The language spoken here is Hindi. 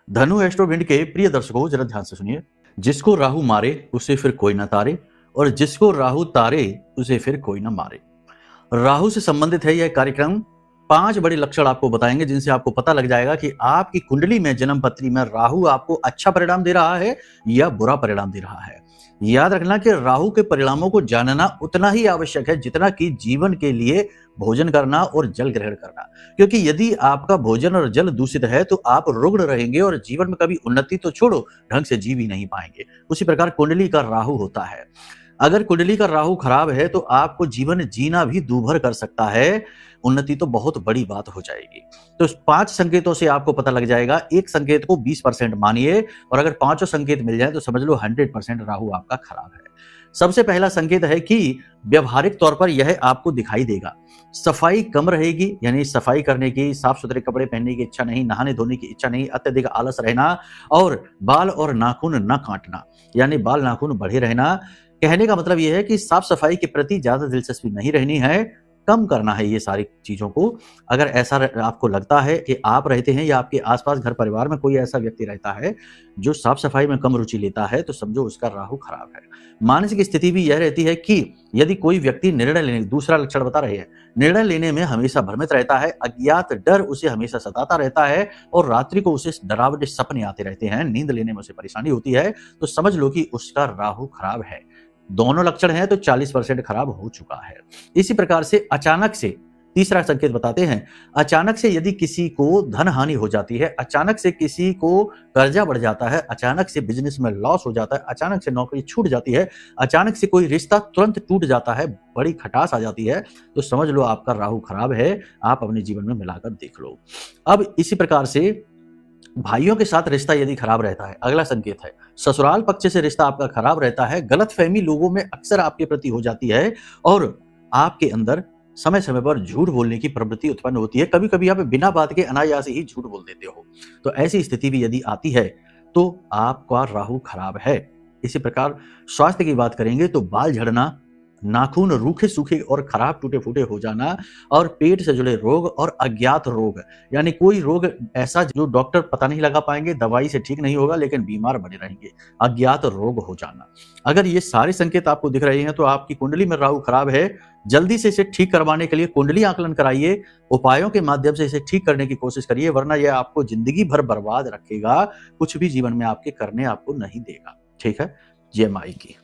धनु एस्ट्रोविंड के प्रिय दर्शकों, जरा ध्यान से सुनिए। जिसको राहु मारे उसे फिर कोई ना तारे, और जिसको राहु तारे उसे फिर कोई ना मारे। राहु से संबंधित है यह कार्यक्रम। 5 बड़े लक्षण आपको बताएंगे जिनसे आपको पता लग जाएगा कि आपकी कुंडली में, जन्म पत्री में राहु आपको अच्छा परिणाम दे रहा है या बुरा परिणाम दे रहा है। याद रखना कि राहु के परिणामों को जानना उतना ही आवश्यक है जितना कि जीवन के लिए भोजन करना और जल ग्रहण करना, क्योंकि यदि आपका भोजन और जल दूषित है तो आप रुग्ण रहेंगे और जीवन में कभी उन्नति तो छोड़ो, ढंग से जी भी नहीं पाएंगे। उसी प्रकार कुंडली का राहु होता है। अगर कुंडली का राहु खराब है तो आपको जीवन जीना भी दूभर कर सकता है, उन्नति तो बहुत बड़ी बात हो जाएगी। तो 5 संकेतों से आपको पता लग जाएगा। एक संकेत को 20% मानिए, और अगर 5 संकेत मिल जाए तो समझ लो 100% राहु आपका खराब है। सबसे पहला संकेत है कि व्यवहारिक तौर पर यह आपको दिखाई देगा। सफाई कम रहेगी, यानी सफाई करने की, साफ सुथरे कपड़े पहनने की इच्छा नहीं, नहाने धोने की इच्छा नहीं, अत्यधिक आलस रहना, और बाल और नाखून न काटना, यानी बाल नाखून बढ़े रहना। कहने का मतलब यह है कि साफ सफाई के प्रति ज्यादा दिलचस्पी नहीं रहनी है, कम करना है ये सारी चीजों को। अगर ऐसा आपको लगता है कि आप रहते हैं या आपके आसपास घर परिवार में कोई ऐसा व्यक्ति रहता है जो साफ सफाई में कम रुचि लेता है, तो समझो उसका राहु खराब है। मानसिक स्थिति भी यह रहती है कि यदि कोई व्यक्ति निर्णय लेने, दूसरा लक्षण बता रहे हैं, निर्णय लेने में हमेशा भ्रमित रहता है, अज्ञात डर उसे हमेशा सताता रहता है, और रात्रि को उसे डरावने सपने आते रहते हैं, नींद लेने में उसे परेशानी होती है, तो समझ लो कि उसका राहु खराब है। दोनों लक्षण हैं तो 40% खराब हो चुका है। इसी प्रकार से अचानक से तीसरा संकेत बताते हैं। अचानक से यदि किसी को धन हानि हो जाती है, अचानक से किसी को कर्जा बढ़ जाता है, अचानक से बिजनेस में लॉस हो जाता है, अचानक से नौकरी छूट जाती है, अचानक से कोई रिश्ता तुरंत टूट जाता है, बड़ी खटास आ जाती है, तो समझ लो आपका राहु खराब है। आप अपने जीवन में मिलाकर देख लो। अब इसी प्रकार से भाइयों के साथ रिश्ता यदि खराब रहता है, अगला संकेत है। ससुराल पक्ष से रिश्ता आपका खराब रहता है, गलतफहमी लोगों में अक्सर आपके प्रति हो जाती है, और आपके अंदर समय समय पर झूठ बोलने की प्रवृत्ति उत्पन्न होती है। कभी कभी आप बिना बात के अनायास ही झूठ बोल देते हो। तो ऐसी स्थिति भी यदि आती है तो आपका राहु खराब है। इसी प्रकार स्वास्थ्य की बात करेंगे तो बाल झड़ना, नाखून रूखे सूखे और खराब टूटे फूटे हो जाना, और पेट से जुड़े रोग और अज्ञात रोग, यानी कोई रोग ऐसा जो डॉक्टर पता नहीं लगा पाएंगे, दवाई से ठीक नहीं होगा, लेकिन बीमार बने रहेंगे, अज्ञात रोग हो जाना। अगर ये सारे संकेत आपको दिख रहे हैं तो आपकी कुंडली में राहु खराब है। जल्दी से इसे ठीक करवाने के लिए कुंडली आकलन कराइए, उपायों के माध्यम से इसे ठीक करने की कोशिश करिए, वरना यह आपको जिंदगी भर बर्बाद रखेगा, कुछ भी जीवन में आपके करने आपको नहीं देगा। ठीक है, जय माई की।